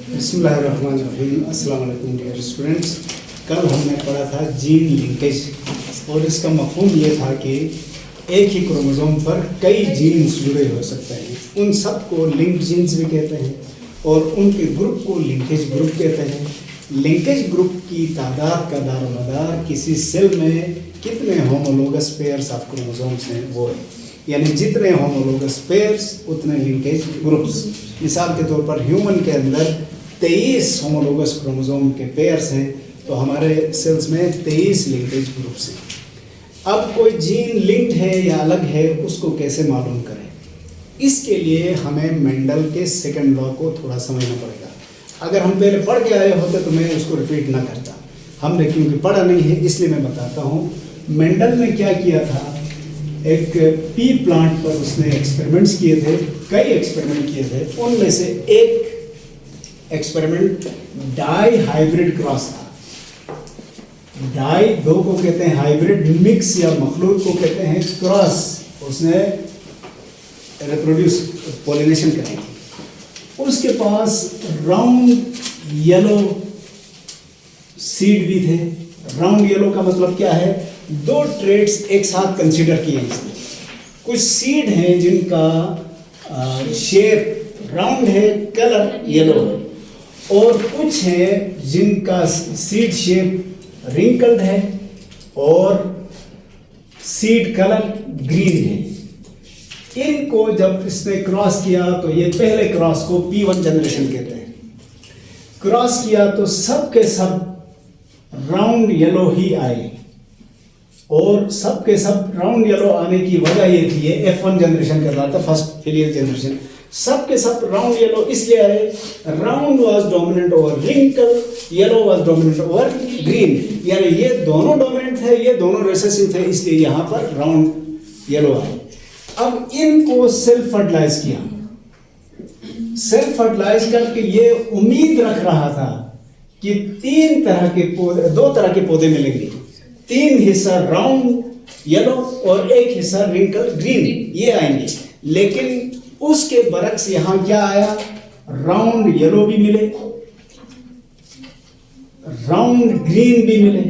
बिस्मिल्लाहिर्रहमानिर्रहीम। अस्सलाम वालेकुम डियर स्टूडेंट्स। कल हमने पढ़ा था जीन लिंकेज और इसका मफहूम ये था कि एक ही क्रोमोसोम पर कई जीन्स जुड़े हो सकते हैं। उन सब को लिंक्ड जीन्स भी कहते हैं और उनके ग्रुप को लिंकेज ग्रुप कहते हैं। लिंकेज ग्रुप की तादाद का दारोमदार किसी सेल में कितने होमोलोगस पेयर्स ऑफ क्रोमोसोम्स हैं वो है, यानी जितने होमोलोगस पेयर्स उतने लिंकेज ग्रुप्स। मिसाल के तौर पर ह्यूमन के अंदर 23 होमोलोगस क्रोमोसोम के पेयर्स हैं, तो हमारे सेल्स में 23 लिंकेज ग्रुप्स हैं। अब कोई जीन लिंक्ड है या अलग है, उसको कैसे मालूम करें? इसके लिए हमें मेंडल के सेकंड लॉ को थोड़ा समझना पड़ेगा। अगर हम पहले पढ़ के आए होते तो मैं उसको रिपीट ना करता। हमने क्योंकि पढ़ा नहीं है इसलिए मैं बताता हूँ। मेंडल ने क्या किया था, एक पी प्लांट पर उसने एक्सपेरिमेंट्स किए थे, कई एक्सपेरिमेंट किए थे। उनमें से एक एक्सपेरिमेंट डाई हाइब्रिड क्रॉस था। डाई दो को कहते हैं हाइब्रिड, मिक्स या मखलूत को कहते हैं क्रॉस। उसने रिप्रोड्यूस पॉलिनेशन कराई थी। उसके पास राउंड येलो सीड भी थे। राउंड येलो का मतलब क्या है? दो ट्रेड्स एक साथ कंसीडर किए इसने। कुछ सीड हैं जिनका शेप राउंड है, कलर येलो है, और कुछ हैं जिनका सीड शेप रिंकल्ड है और सीड कलर ग्रीन है। इनको जब इसने क्रॉस किया तो ये पहले क्रॉस को P1 जनरेशन कहते हैं। क्रॉस किया तो सब के सब राउंड येलो ही आए, और सब के सब राउंड येलो आने की वजह ये थी, ये F1 जनरेशन कर रहा था, फर्स्ट फिलियल जनरेशन। सब के सब राउंड येलो इसलिए आए, round was dominant over wrinkle, yellow was dominant over green, यानी ये दोनों डोमिनेंट थे, ये दोनों रिसेसिव थे, इसलिए यहाँ पर राउंड येलो आए। अब इनको सेल्फ फर्टिलाइज किया। सेल्फ फर्टिलाइज करके ये उम्मीद रख रहा था कि दो तरह के पौधे मिलेंगे, 3 हिस्सा राउंड येलो और 1 हिस्सा रिंकल ग्रीन, ये आएंगे। लेकिन उसके बरक्स यहां क्या आया? राउंड येलो भी मिले, राउंड ग्रीन भी मिले,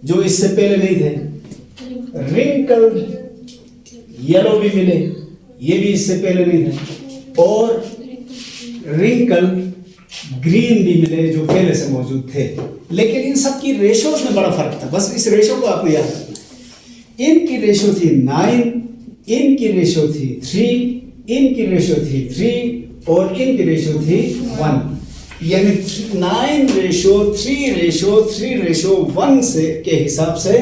जो इससे पहले नहीं थे। रिंकल येलो भी मिले, ये भी इससे पहले नहीं थे, और रिंकल ग्रीन भी मिले जो पहले से मौजूद थे। लेकिन इन सब की रेशोज में बड़ा फर्क था। बस इस रेशो को आपने याद रखना। इनकी रेशो थी 9, इनकी रेशो थी 3, इनकी रेशो थी 3 और इनकी रेशो थी 1। यानी 9:3:3:1 से के हिसाब से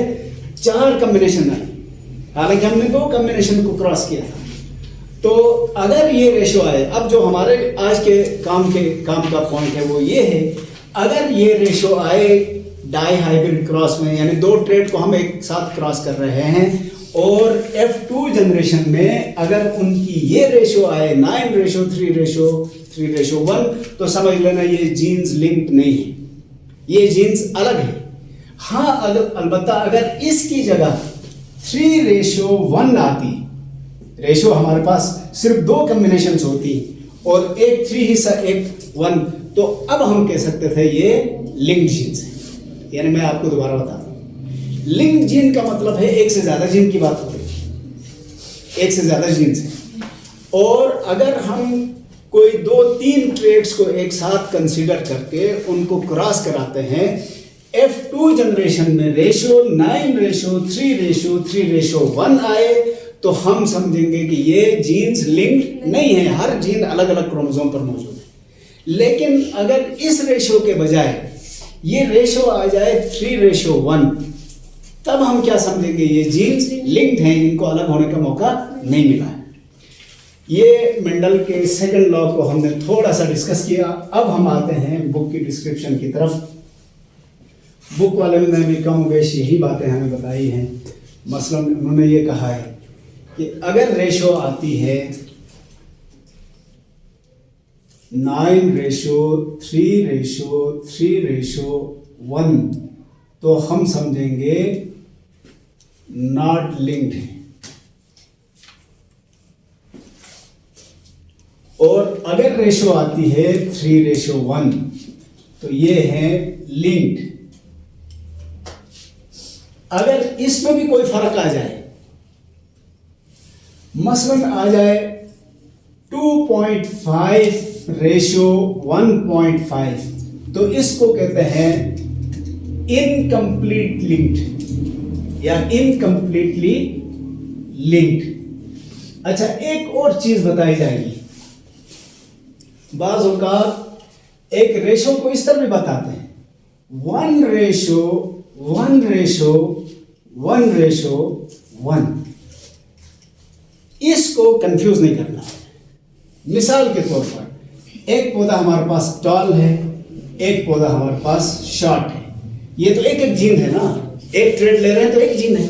4 कॉम्बिनेशन आए। हालांकि हमने 2 कॉम्बिनेशन को क्रॉस किया था। तो अगर ये रेशो आए, अब जो हमारे आज के काम का पॉइंट है वो ये है, अगर ये रेशो आए डाई हाइब्रिड क्रॉस में, यानी 2 ट्रेड को हम एक साथ क्रॉस कर रहे हैं, और F2 जनरेशन में अगर उनकी ये रेशो आए 9:3:3:1, तो समझ लेना ये जीन्स लिंक्ड नहीं है, ये जीन्स अलग है। हाँ, अलबत्ता अगर इसकी जगह 3:1 आती, रेशो हमारे पास सिर्फ 2 कॉम्बिनेशंस होती और एक 3 हिस्सा एक 1, तो अब हम कह सकते थे ये लिंक्ड जीन्स है। यानी मैं आपको दोबारा बता दूं, लिंक्ड जीन का मतलब है एक से ज्यादा जीन की बात होती है, एक से ज्यादा जीन्स है। और अगर हम कोई 2-3 ट्रेड्स को एक साथ कंसीडर करके उनको क्रॉस कराते हैं, F2 जनरेशन में रेशो 9:3:3:1 आए, तो हम समझेंगे कि ये जीन्स लिंक्ड नहीं है, हर जीन अलग अलग क्रोमोसोम पर मौजूद है। लेकिन अगर इस रेशो के बजाय ये रेशो आ जाए 3:1, तब हम क्या समझेंगे? ये जीन्स लिंक्ड हैं, इनको अलग होने का मौका नहीं मिला है। ये मेंडल के सेकंड लॉ को हमने थोड़ा सा डिस्कस किया। अब हम आते हैं बुक की डिस्क्रिप्शन की तरफ। बुक वाले ने भी कम बेश यही बातें हमें बताई हैं। मसलन उन्होंने ये कहा है कि अगर रेशो आती है 9:3:3:1, तो हम समझेंगे नॉट लिंक्ड है। और अगर रेशो आती है 3:1 तो ये है लिंक्ड। अगर इसमें भी कोई फर्क आ जाए, मसलन आ जाए 2.5:1.5, तो इसको कहते हैं इनकम्प्लीट लिंक्ड या इनकम्प्लीटली लिंक्ड। अच्छा, एक और चीज बताई जाएगी। बाज़ औक़ात एक रेशो को इस तरह भी बताते हैं 1:1:1:1। इसको कंफ्यूज नहीं करना है। मिसाल के तौर पर एक पौधा हमारे पास टॉल है, एक पौधा हमारे पास शॉर्ट है। ये तो एक एक जीन है ना, एक ट्रेड ले रहे हैं तो एक जीन है।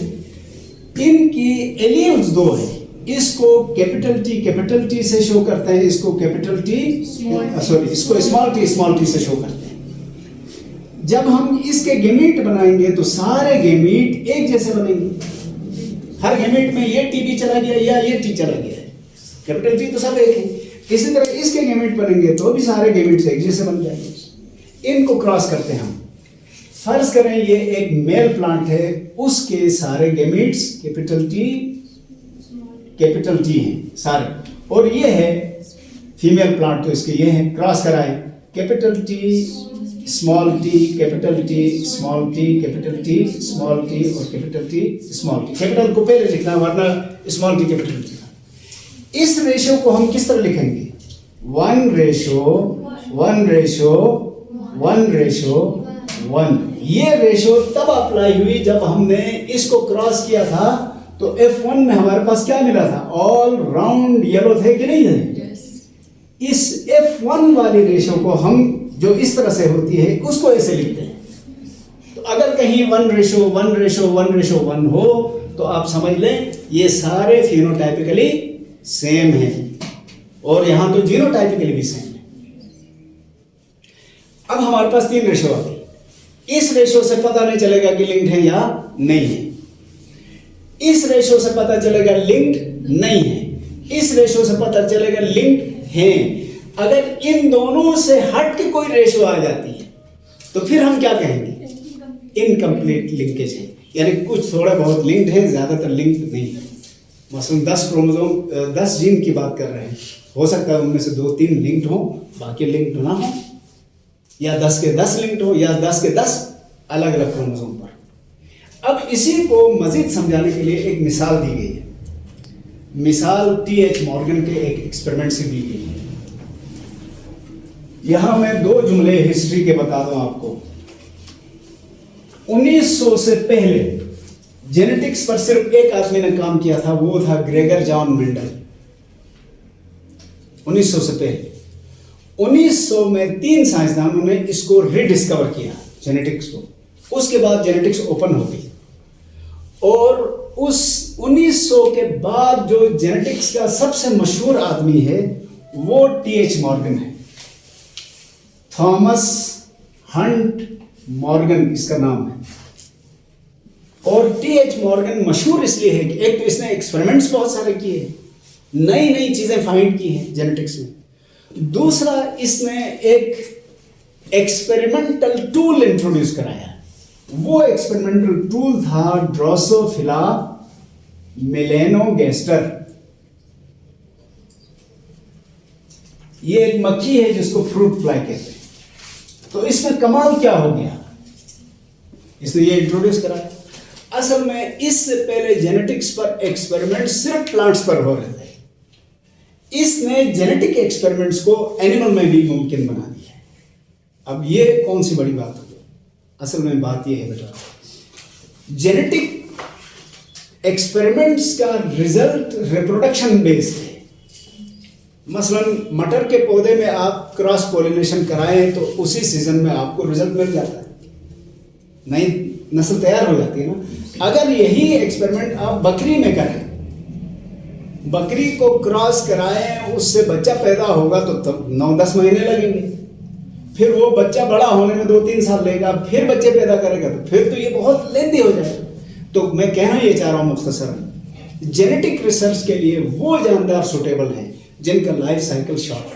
इनकी एलियंस दो है, इसको कैपिटल टी से शो करते हैं, इसको इसको स्मॉल टी से शो करते हैं। जब हम इसके गेमीट बनाएंगे तो सारे गेमीट एक जैसे बनेंगे। हर गेमीट में ये टी भी चला गया या ये टी चला गया है, कैपिटल टी तो सब एक है। इसी तरह इसके गेमीट बनेंगे तो भी सारे गेमीट एक जैसे बन जाएंगे। इनको क्रॉस करते हैं हम। फर्ज करें ये एक मेल प्लांट है, उसके सारे गेमीट्स कैपिटल टी हैं सारे, और ये है फीमेल प्लांट तो इसके ये है। क्रॉस कराएं capital T small T, capital T small T, capital T small T और capital T small T. Capital को पहले लिखना है वरना स्मॉल टी कैपिटल टी। इस रेशो को हम किस तरह लिखेंगे? 1:1:1:1। ये रेशो तब अप्लाई हुई जब हमने इसको क्रॉस किया था तो F1 में हमारे पास क्या मिला था? ऑल राउंड येलो थे कि नहीं है? इस F1 वाली रेशो को हम जो इस तरह से होती है उसको ऐसे लिखते हैं। तो अगर कहीं 1:1:1:1 हो तो आप समझ लें ये सारे फिनोटाइपिकली सेम है, और यहां तो जीनोटाइपिकली भी सेम है। अब हमारे पास 3 रेशो आ गई। इस रेशो से पता नहीं चलेगा कि लिंक्ड है या नहीं है। इस रेशो से पता चलेगा लिंक्ड नहीं है, इस रेशो से पता चलेगा लिंक्ड है। अगर इन दोनों से हट के कोई रेशो आ जाती है तो फिर हम क्या कहेंगे? इनकम्प्लीट लिंकेज है, यानी कुछ थोड़ा बहुत लिंक्ड है, ज्यादातर लिंक्ड नहीं है। मसलन 10 क्रोमोसोम 10 जीन की बात कर रहे हैं, हो सकता है उनमें से 2-3 लिंक्ड हो, बाकी लिंक्ड ना हो, या 10 के 10 लिंक्ड हो, या 10 के 10 अलग अलग क्रोमोसोम पर। अब इसी को मजीद समझाने के लिए एक मिसाल दी गई है। मिसाल T.H. मॉर्गन के एक एक्सपेरिमेंट से दी गई है। यहां मैं 2 जुमले हिस्ट्री के बता दूं आपको। 1900 से पहले जेनेटिक्स पर सिर्फ एक आदमी ने काम किया था, वो था ग्रेगर जॉन मेंडल। 1900 से पहले 1900 में 3 साइंसदानों ने इसको रिडिस्कवर किया जेनेटिक्स को। उसके बाद जेनेटिक्स ओपन हो गई, और उस 1900 के बाद जो जेनेटिक्स का सबसे मशहूर आदमी है वो T.H. मॉर्गन है। थॉमस हंट मॉर्गन इसका नाम है। और T.H. मॉर्गन मशहूर इसलिए है कि एक तो इसने एक्सपेरिमेंट्स बहुत सारे किए, नई नई चीजें फाइंड की हैं जेनेटिक्स में। दूसरा, इसने एक एक्सपेरिमेंटल टूल इंट्रोड्यूस कराया। वो एक्सपेरिमेंटल टूल था ड्रोसोफिला मेलेनोगैस्टर। ये एक मक्खी है जिसको फ्रूट फ्लाई कहते हैं। तो इसमें कमाल क्या हो गया, इसने ये इंट्रोड्यूस कराया। असल में इससे पहले जेनेटिक्स पर एक्सपेरिमेंट सिर्फ प्लांट्स पर हो रहे थे। इसने जेनेटिक एक्सपेरिमेंट्स को एनिमल में भी मुमकिन बना दिया है। अब ये कौन सी बड़ी बात हो गई? असल में बात ये है बेटा, जेनेटिक एक्सपेरिमेंट्स का रिजल्ट रिप्रोडक्शन बेस्ड है। मसलन मटर के पौधे में आप क्रॉस पोलिनेशन कराएं तो उसी सीजन में आपको रिजल्ट मिल जाता है, नई नस्ल तैयार हो जाती है ना। अगर यही एक्सपेरिमेंट आप बकरी में करें, बकरी को क्रॉस कराएं, उससे बच्चा पैदा होगा तो तब 9-10 महीने लगेंगे, फिर वो बच्चा बड़ा होने में 2-3 साल लगेगा, फिर बच्चे पैदा करेगा तो फिर तो ये बहुत लेंदी हो जाएगा। तो मैं कहना ये चाह रहा हूँ मुख्तसरन, जेनेटिक रिसर्च के लिए वो जानदार सुटेबल है जिनका लाइफ साइकिल शॉर्ट हो।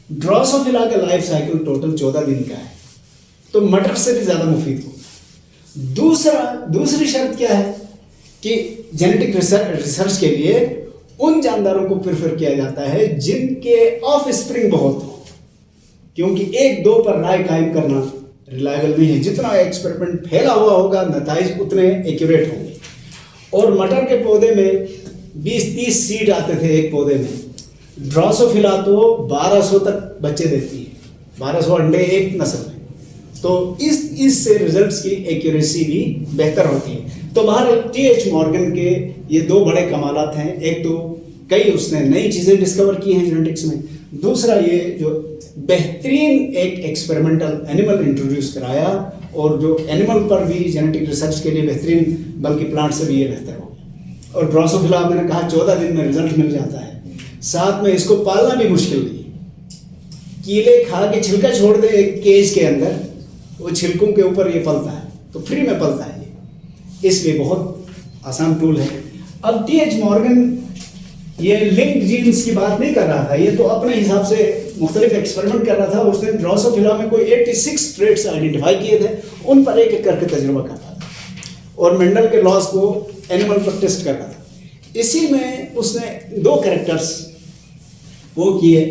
ड्रोसोफिला का लाइफ साइकिल टोटल 14 दिन का है, तो मटर से भी ज़्यादा मुफीद हो। दूसरी शर्त क्या है कि जेनेटिक रिसर्च के लिए उन जानदारों को प्रेफर किया जाता है जिनके ऑफ स्प्रिंग बहुत हो, क्योंकि 1-2 पर राय कायम करना रिलायबल नहीं है। जितना एक्सपेरिमेंट फैला हुआ होगा नताइज उतने एक्यूरेट होंगे। और मटर के पौधे में 20-30 सीड आते थे एक पौधे में। ड्रोसोफिला तो 1200 तक बच्चे देती है, 1200 अंडे एक नस्ल में। तो इससे रिजल्ट्स की एक्यूरेसी भी बेहतर होती है। तो बाहर टी.एच. मॉर्गन के ये 2 बड़े कमालात हैं। एक तो कई उसने नई चीज़ें डिस्कवर की हैं जेनेटिक्स में, दूसरा ये जो बेहतरीन एक एक्सपेरिमेंटल एनिमल इंट्रोड्यूस कराया, और जो एनिमल पर भी जेनेटिक रिसर्च के लिए बेहतरीन, बल्कि प्लांट से भी ये बेहतर हो गया। और ड्रोसोफिला मैंने कहा 14 दिन में रिजल्ट मिल जाता है, साथ में इसको पालना भी मुश्किल नहीं। कीले खा के छिलका छोड़ दे एक केज के अंदर, वो छिलकों के ऊपर ये पलता है, तो फ्री में पलता है ये, इसलिए बहुत आसान टूल है। अब टी.एच. मॉर्गन ये लिंक जीन्स की बात नहीं कर रहा था, ये तो अपने हिसाब से मुख्तलिफ एक्सपेरिमेंट कर रहा था। उसने ड्रोसोफिला में कोई 86 ट्रेट्स आइडेंटिफाई किए थे, उन पर एक एक करके तजुर्बा कर रहा था और मेंडल के लॉज को एनिमल पर टेस्ट कर रहा था। इसी में उसने 2 कैरेक्टर्स वो किए।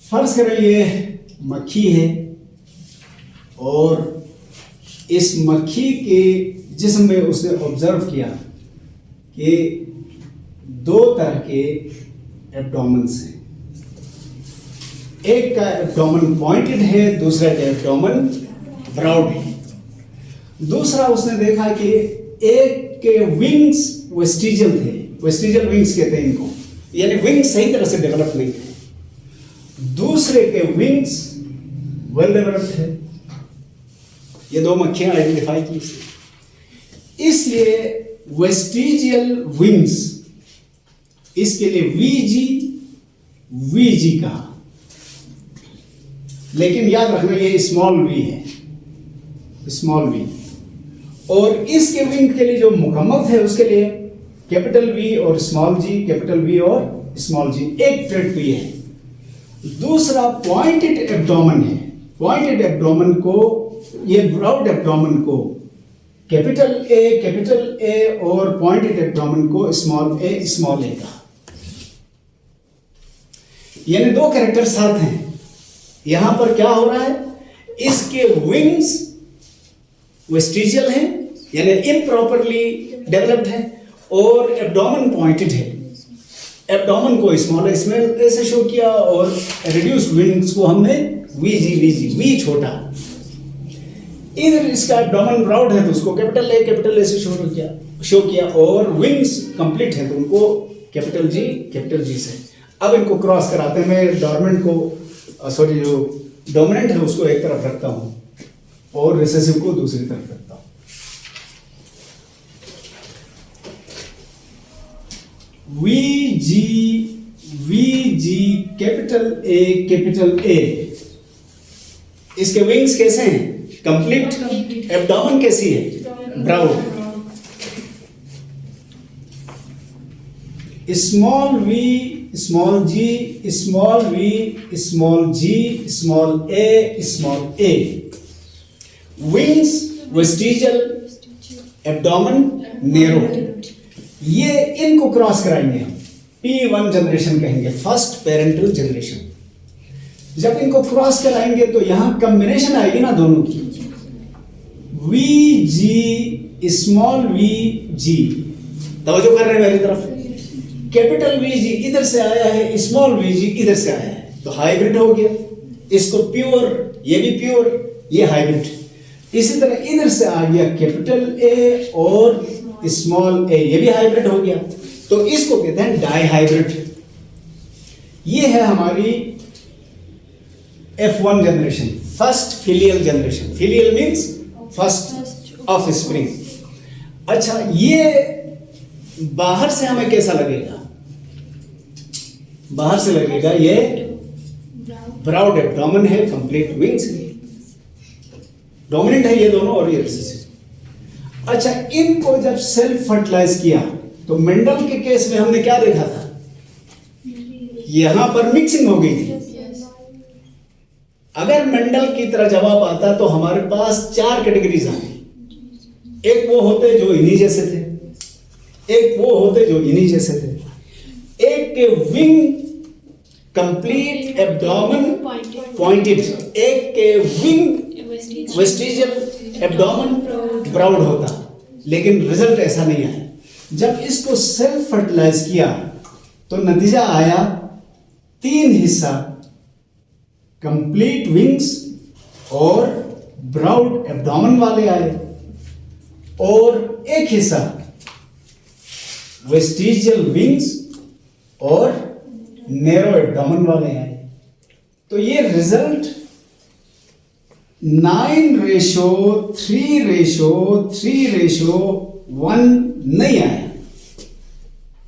फर्ज करें ये मक्खी है, और इस मक्खी के जिस्म में उसने ऑब्जर्व किया कि 2 तरह के एब्डोमेन्स हैं। एक का एब्डोमेन पॉइंटेड है, दूसरा का एब्डोमेन ब्रॉड है। दूसरा उसने देखा कि एक के विंग्स वेस्टिजियल थे, वेस्टिजियल विंग्स कहते हैं इनको, यानी विंग्स सही तरह से डेवलप नहीं थे। दूसरे के विंग्स वेल डेवलप्ड है। ये 2 मक्खियां आइडेंटिफाई की, इसलिए वेस्टिजियल विंग्स, इसके लिए वीजी कहा। लेकिन याद रखना ये स्मॉल वी है, स्मॉल वी। और इसके विंग के लिए जो मुकम्मल है उसके लिए कैपिटल वी और स्मॉल जी, कैपिटल वी और स्मॉल जी, एक ट्रेट भी है। दूसरा पॉइंटेड एब्डोमेन है। पॉइंटेड एब्डोमेन को, ये ब्रॉड एब्डोमेन को कैपिटल ए और पॉइंटेड एब्डोमेन को स्मॉल ए का, यानी 2 कैरेक्टर साथ हैं। यहां पर क्या हो रहा है, इसके विंग्स वेस्टिजियल हैं, यानी इम्प्रॉपरली डेवलप्ड है, और एब्डोमेन पॉइंटेड है। एब्डोमेन को स्मॉल ए से शो किया और रिड्यूस्ड विंग्स को हमने वी छोटा। इधर इसका एब्डोमेन ब्रॉड है तो उसको कैपिटल ए से शो किया, और विंग्स कंप्लीट है तो उनको कैपिटल जी से। अब इनको क्रॉस कराते हैं। मैं डोमिनेंट को जो डोमिनेंट है उसको एक तरफ रखता हूं और रिसेसिव को दूसरी तरफ रखता हूं। वी जी कैपिटल ए, इसके विंग्स कैसे हैं, कंप्लीट। एब्डोमेन कैसी है, brown. Small V, small G, small V, small G, small A. Wings vestigial, abdomen narrow. ये इनको क्रॉस कराएंगे हम, P1 जनरेशन कहेंगे, फर्स्ट पेरेंटल जनरेशन। जब इनको क्रॉस कराएंगे तो यहां कॉम्बिनेशन आएगी ना दोनों की, वी जी स्मॉल वी जी। तवज्जो कर रहे हैं मेरी तरफ। कैपिटल वी जी इधर से आया है, स्मॉल वी जी इधर से आया है, तो हाइब्रिड हो गया। इसको प्योर, ये भी प्योर, ये हाइब्रिड। इसी तरह इधर से आ गया कैपिटल ए और स्मॉल ए, ये भी हाइब्रिड हो गया, तो इसको कहते हैं डाई हाइब्रिड। ये है हमारी F1 generation, first filial generation. Filial means first of spring. अच्छा, ये बाहर से हमें कैसा लगेगा, बाहर से लगेगा ये ब्राउड एब्डोमेन है, कंप्लीट विंग्स है, डोमिनेंट है ये दोनों और ये रिसेसिव। अच्छा, इनको जब सेल्फ फर्टिलाइज किया तो मेंडल के केस में हमने क्या देखा था, यहाँ पर मिक्सिंग हो गई थी। अगर मेंडल की तरह जवाब आता तो हमारे पास 4 कैटेगरीज आती। एक वो होते जो इन्हीं जैसे थे, एक वो होते जो इन्हीं जैसे थे, एक के विंग कंप्लीट एब्डोमेन पॉइंटेड, एक के विंग वेस्टिजियल एब्डोमेन ब्राउड होता। लेकिन रिजल्ट ऐसा नहीं आया। जब इसको सेल्फ फर्टिलाइज किया तो नतीजा आया 3 हिस्सा कंप्लीट विंग्स और ब्राउड एब्डोमेन वाले आए, और एक हिस्सा वेस्टिजियल विंग्स और नैरो एब्डोमेन वाले आए। तो ये रिजल्ट 9:3:3:1 नहीं आया,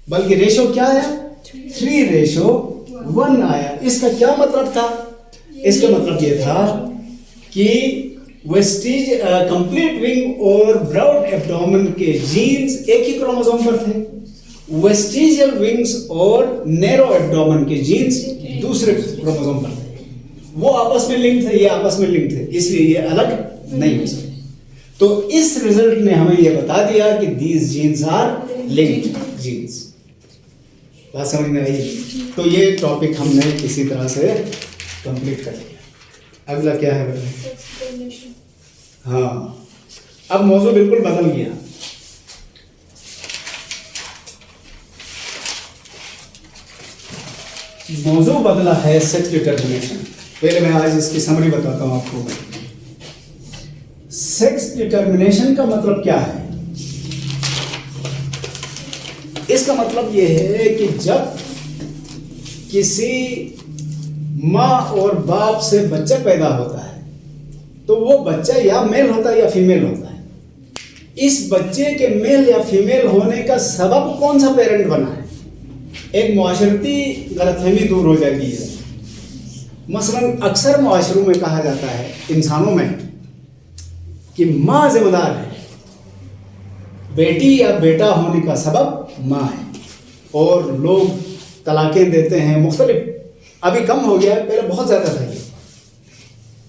बल्कि रेशो क्या आया? 3:1 आया। इसका क्या मतलब था? इसका मतलब ये था कि वेस्टिज कंप्लीट विंग और ब्राउड एब्डोमेन के जीन्स एक ही क्रोमोसोम पर थे, वेस्टिजियल विंग्स और नैरो एब्डोमेन के जीन्स दूसरे क्रोमोसोम पर थे। वो आपस में लिंक थे, ये आपस में लिंक थे, इसलिए ये अलग नहीं हो सकते। तो इस रिजल्ट ने हमें ये बता दिया कि these genes are linked genes. बात समझ में आई? तो ये टॉपिक हमने किसी तरह से कंप्लीट कर लिया। अगला क्या है बेटा? हाँ, अब मौजू बिल्कुल बदल गया। मौजू बदला है सेक्स डिटर्मिनेशन। पहले मैं आज इसकी समरी बताता हूं आपको। सेक्स डिटर्मिनेशन का मतलब क्या है? इसका मतलब यह है कि जब किसी माँ और बाप से बच्चा पैदा होता है तो वो बच्चा या मेल होता है या फीमेल होता है। इस बच्चे के मेल या फीमेल होने का सबब कौन सा पेरेंट बना है, एक मुआशरती गलतफहमी दूर हो जाती है। मसलन अक्सर मुआशरों में कहा जाता है, इंसानों में, कि माँ जिम्मेदार है, बेटी या बेटा होने का सबब माँ है, और लोग तलाकें देते हैं मुख्तलिफ। अभी कम हो गया है, पहले बहुत ज़्यादा था ये।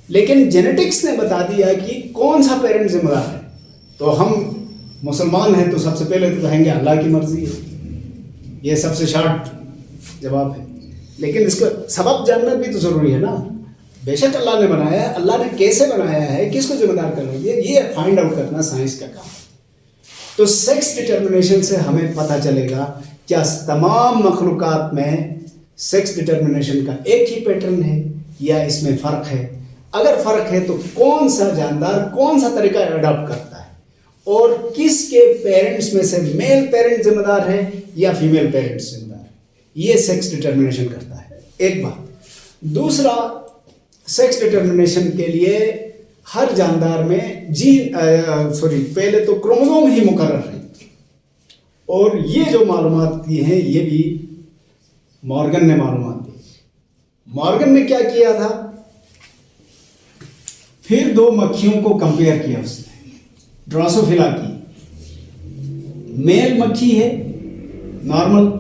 लेकिन जेनेटिक्स ने बता दिया कि कौन सा पेरेंट जिम्मेदार है। तो हम मुसलमान हैं तो सबसे पहले तो कहेंगे अल्लाह की मर्जी है, ये सबसे शॉर्ट जवाब है। लेकिन इसका सबब जानना भी तो ज़रूरी है ना। बेशक अल्लाह ने बनाया है, अल्लाह ने कैसे बनाया है, किसको जिम्मेदार कर रही है, ये फाइंड आउट करना साइंस का काम है। तो सेक्स डिटर्मिनेशन से हमें पता चलेगा क्या तमाम मखलूक़ात में सेक्स डिटर्मिनेशन का एक ही पैटर्न है या इसमें फ़र्क है। अगर फ़र्क है तो कौन सा जानदार कौन सा तरीका अडॉप्ट करता है, और किसके पेरेंट्स में से मेल पेरेंट जिम्मेदार है या फीमेल पेरेंट्स जिम्मेदार है, ये सेक्स डिटर्मिनेशन करता है। एक बात। दूसरा, सेक्स डिटर्मिनेशन के लिए हर जानदार में पहले तो क्रोमोसोम ही मुकर्रर है, और ये जो मालूमात दी हैं ये भी मॉर्गन ने मालूमात दी। मॉर्गन ने क्या किया था, फिर 2 मक्खियों को कंपेयर किया उसने, ड्रोसोफिला की। मेल मक्खी है नॉर्मल,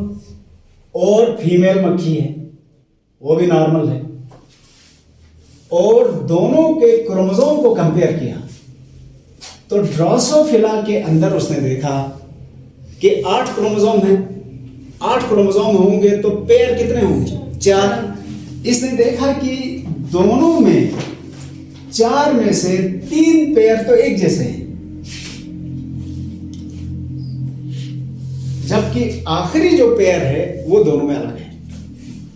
और फीमेल मक्खी है वो भी नॉर्मल है, और दोनों के क्रोमोसोम को कंपेयर किया। तो ड्रोसोफिला के अंदर उसने देखा कि 8 क्रोमोसोम हैं। 8 क्रोमोसोम होंगे तो पेयर कितने होंगे? 4। इसने देखा कि दोनों में 4 में से 3 पेयर तो एक जैसे हैं, जबकि आखिरी जो पेयर है वो दोनों में अलग है।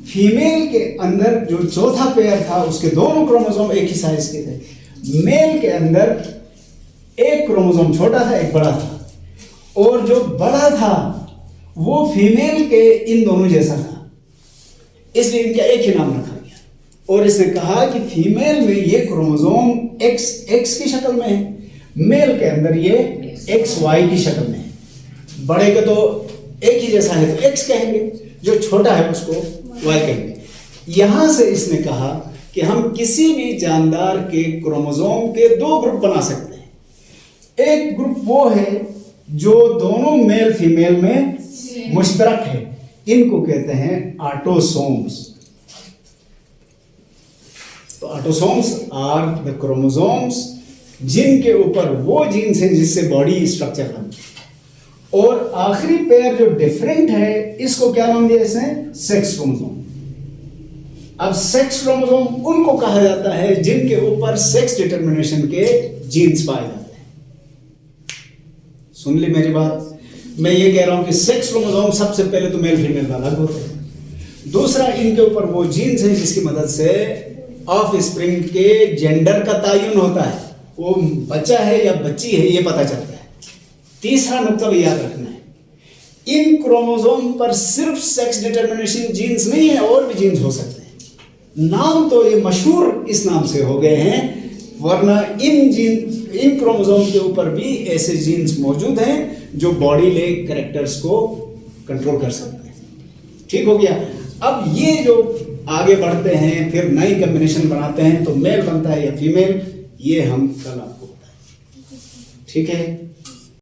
फीमेल के अंदर जो चौथा पेयर था उसके दोनों क्रोमोसोम एक ही साइज के थे। मेल के अंदर एक क्रोमोसोम छोटा था, एक बड़ा था, और जो बड़ा था वो फीमेल के इन दोनों जैसा था, इसलिए इनका एक ही नाम रखा गया। और इसने कहा कि फीमेल में ये क्रोमोसोम एक्स की शक्ल में है, मेल के अंदर ये XY की शक्ल में है। बड़े का तो एक ही जैसा है तो X कहेंगे, जो छोटा है उसको Y कहेंगे। यहां से इसने कहा कि हम किसी भी जानदार के क्रोमोसोम के 2 ग्रुप बना सकते हैं। एक ग्रुप वो है जो दोनों मेल फीमेल में मुश्तरक है, इनको कहते हैं ऑटोसोम्स। तो ऑटोसोम्स आर द क्रोमोसोम्स जिनके ऊपर वो जीन्स हैं जिससे बॉडी स्ट्रक्चर बनती है। और आखिरी पेयर जो डिफरेंट है इसको क्या नाम दिया इसने? Sex chromosome. अब सेक्स क्रोमोसोम उनको कहा जाता है जिनके ऊपर सेक्स डिटरमिनेशन के जीन्स पाए जाते हैं। सुन ली मेरी बात? मैं ये कह रहा हूं कि सेक्स क्रोमोसोम सबसे पहले तो मेल फीमेल का अलग होते हैं। दूसरा, इनके ऊपर वो जीन्स हैं जिसकी मदद से ऑफ स्प्रिंग के जेंडर का तयन होता है, वो बच्चा है या बच्ची है ये पता चलता है। तीसरा नुकता भी याद रखना है, इन क्रोमोसोम पर सिर्फ सेक्स डिटरमिनेशन जीन्स नहीं है, और भी जीन्स हो सकते हैं। नाम तो ये मशहूर इस नाम से हो गए हैं, वरना इन क्रोमोसोम के ऊपर भी ऐसे जीन्स मौजूद हैं जो बॉडी ले कैरेक्टर्स को कंट्रोल कर सकते हैं। ठीक हो गया? अब ये जो आगे बढ़ते हैं फिर नई कॉम्बिनेशन बनाते हैं तो मेल बनता है या फीमेल, ये हम कल आपको बताएंगे। ठीक है?